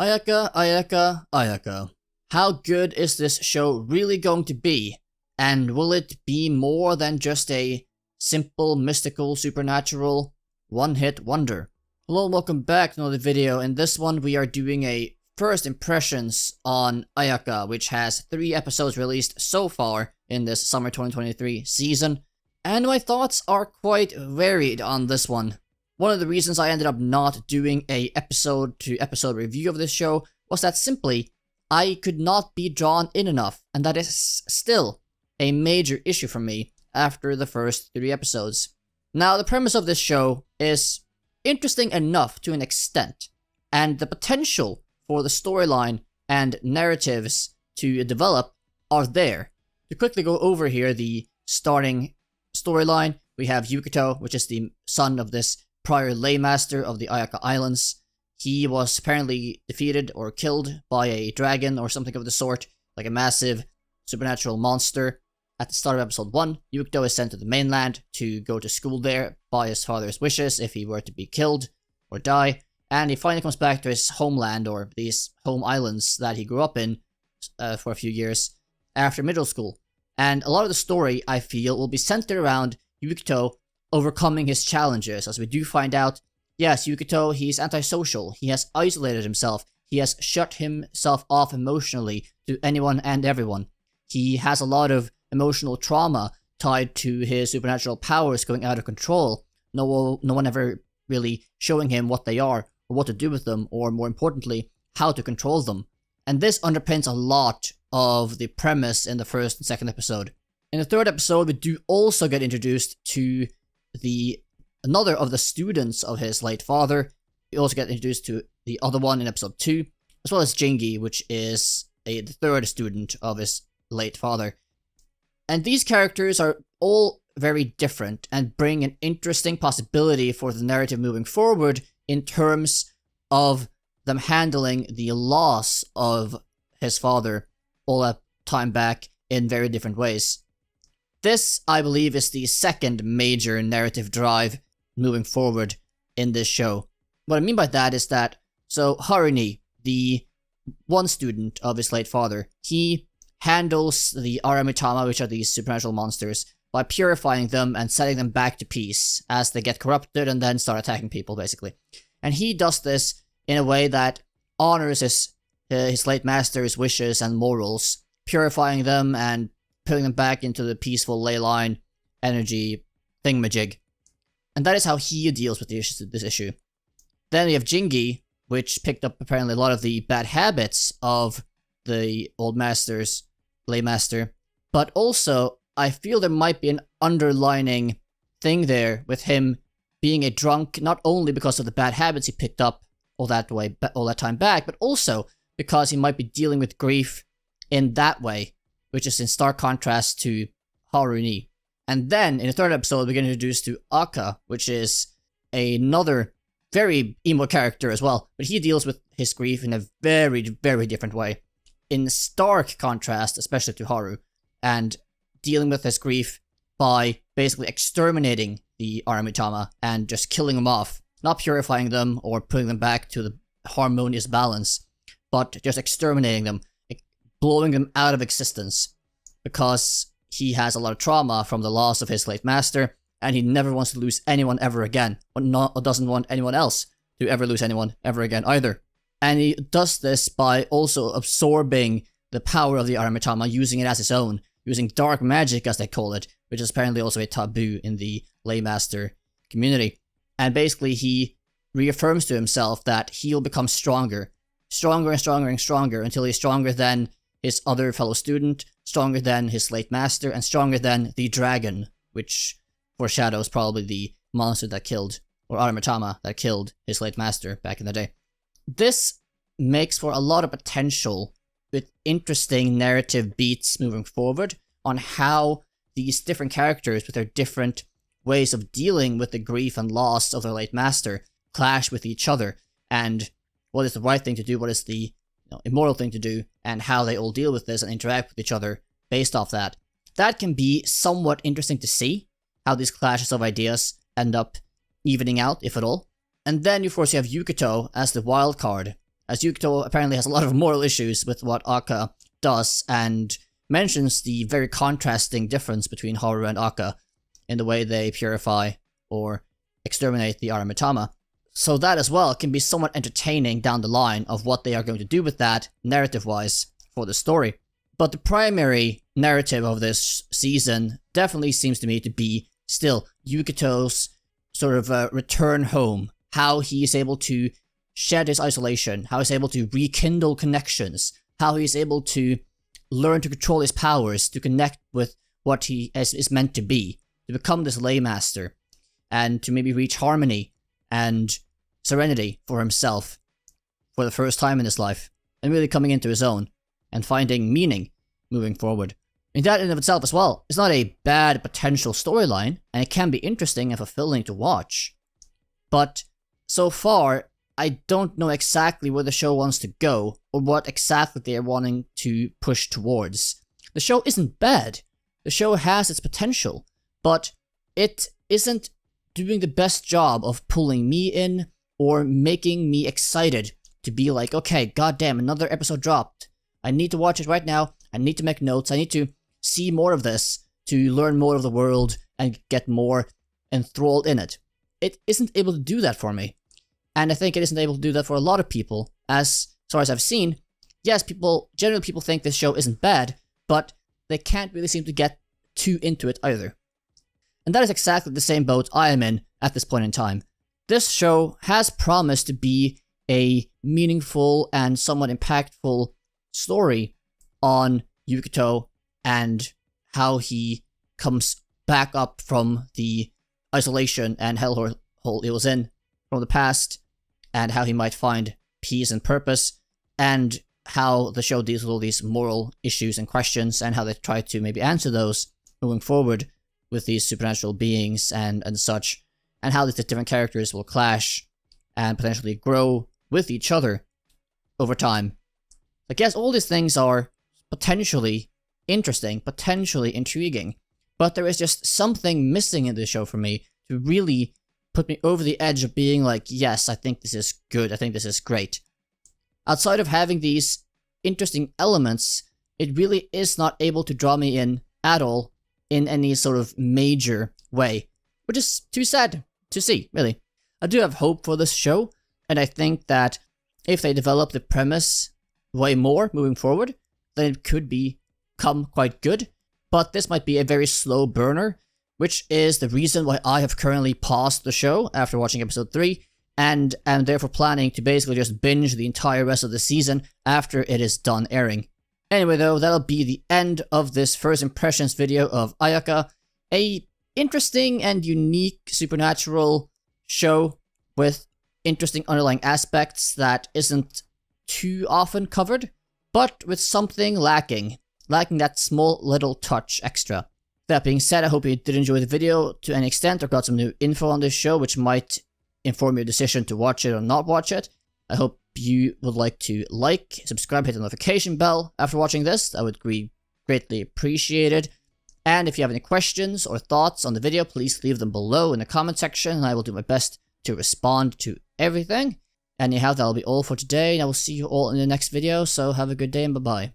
Ayaka, Ayaka, Ayaka. How good is this show really going to be? And will it be more than just a simple, mystical, supernatural, one-hit wonder? Hello and welcome back to another video. In this one we are doing a first impressions on Ayaka, which has 3 episodes released so far in this summer 2023 season. And my thoughts are quite varied on this one. One of the reasons I ended up not doing a episode-to-episode review of this show was that simply, I could not be drawn in enough, and that is still a major issue for me after the first 3 episodes. Now, the premise of this show is interesting enough to an extent, and the potential for the storyline and narratives to develop are there. To quickly go over here, the starting storyline, we have Yukito, which is the son of this prior laymaster of the AYAKA Islands. He was apparently defeated or killed by a dragon or something of the sort, like a massive supernatural monster. At the start of episode 1, Yukito is sent to the mainland to go to school there by his father's wishes if he were to be killed or die, and he finally comes back to his homeland, or these home islands that he grew up in for a few years after middle school. And a lot of the story, I feel, will be centered around Yukito overcoming his challenges, as we do find out, yes, Yukito, he's antisocial, he has isolated himself, he has shut himself off emotionally to anyone and everyone. He has a lot of emotional trauma tied to his supernatural powers going out of control, no one ever really showing him what they are, or what to do with them, or more importantly, how to control them. And this underpins a lot of the premise in the first and second episode. In the third episode, we do also get introduced to another of the students of his late father. We also get introduced to the other one in episode 2, as well as Jingi, which is the third student of his late father. And these characters are all very different and bring an interesting possibility for the narrative moving forward in terms of them handling the loss of his father all that time back in very different ways. This, I believe, is the second major narrative drive moving forward in this show. What I mean by that is that, so Haruni, the one student of his late father, he handles the Aramitama, which are these supernatural monsters, by purifying them and setting them back to peace as they get corrupted and then start attacking people, basically. And he does this in a way that honors his late master's wishes and morals, purifying them and putting them back into the peaceful ley line energy thingamajig. And that is how he deals with this issue. Then we have Jingi, which picked up apparently a lot of the bad habits of the old master's laymaster. But also, I feel there might be an underlining thing there with him being a drunk, not only because of the bad habits he picked up all that time back, but also because he might be dealing with grief in that way, which is in stark contrast to Haruni. And then, in the third episode, we get introduced to Aka, which is another very emo character as well, but he deals with his grief in a very, very different way. In stark contrast, especially to Haru, and dealing with his grief by basically exterminating the Aramitama and just killing them off, not purifying them or putting them back to the harmonious balance, but just exterminating them, blowing them out of existence, because he has a lot of trauma from the loss of his late master, and he never wants to lose anyone ever again, or doesn't want anyone else to ever lose anyone ever again either. And he does this by also absorbing the power of the Aramitama, using it as his own, using dark magic as they call it, which is apparently also a taboo in the laymaster community. And basically he reaffirms to himself that he'll become stronger and stronger and stronger until he's stronger than his other fellow student, stronger than his late master, and stronger than the dragon, which foreshadows probably the monster that killed, or Aramitama that killed his late master back in the day. This makes for a lot of potential with interesting narrative beats moving forward on how these different characters with their different ways of dealing with the grief and loss of their late master clash with each other, and what is the right thing to do, what is the immoral thing to do, and how they all deal with this and interact with each other based off that. That can be somewhat interesting to see, how these clashes of ideas end up evening out, if at all. And then, of course, you have Yukito as the wild card, as Yukito apparently has a lot of moral issues with what Aka does, and mentions the very contrasting difference between Haru and Aka in the way they purify or exterminate the Aramitama. So that as well can be somewhat entertaining down the line of what they are going to do with that, narrative-wise, for the story. But the primary narrative of this season definitely seems to me to be still Yukito's sort of return home, how he is able to shed his isolation, how he's able to rekindle connections, how he's able to learn to control his powers, to connect with what he is meant to be, to become this lay master, and to maybe reach harmony and serenity for himself for the first time in his life, and really coming into his own, and finding meaning moving forward. And that in and of itself as well is not a bad potential storyline, and it can be interesting and fulfilling to watch. But so far, I don't know exactly where the show wants to go, or what exactly they are wanting to push towards. The show isn't bad. The show has its potential, but it isn't doing the best job of pulling me in, or making me excited to be like, okay, goddamn, another episode dropped. I need to watch it right now. I need to make notes. I need to see more of this to learn more of the world and get more enthralled in it. It isn't able to do that for me. And I think it isn't able to do that for a lot of people. As far as I've seen, yes, generally people think this show isn't bad, but they can't really seem to get too into it either. And that is exactly the same boat I am in at this point in time. This show has promised to be a meaningful and somewhat impactful story on Yukito and how he comes back up from the isolation and hellhole he was in from the past, and how he might find peace and purpose, and how the show deals with all these moral issues and questions, and how they try to maybe answer those moving forward with these supernatural beings and such, and how these different characters will clash and potentially grow with each other over time. I guess all these things are potentially interesting, potentially intriguing, but there is just something missing in this show for me to really put me over the edge of being like, yes, I think this is good, I think this is great. Outside of having these interesting elements, it really is not able to draw me in at all in any sort of major way, which is too sad to see, really. I do have hope for this show, and I think that if they develop the premise way more moving forward, then it could become quite good, but this might be a very slow burner, which is the reason why I have currently paused the show after watching episode 3, and am therefore planning to basically just binge the entire rest of the season after it is done airing. Anyway though, that'll be the end of this first impressions video of AYAKA, a interesting and unique supernatural show with interesting underlying aspects that isn't too often covered, but with something lacking that small little touch extra. That being said, I hope you did enjoy the video to an extent, or got some new info on this show which might inform your decision to watch it or not watch it. I hope you would like to like, subscribe, hit the notification bell after watching this. That would be greatly appreciated. And if you have any questions or thoughts on the video, please leave them below in the comment section, and I will do my best to respond to everything. Anyhow, that'll be all for today, and I will see you all in the next video, so have a good day and bye-bye.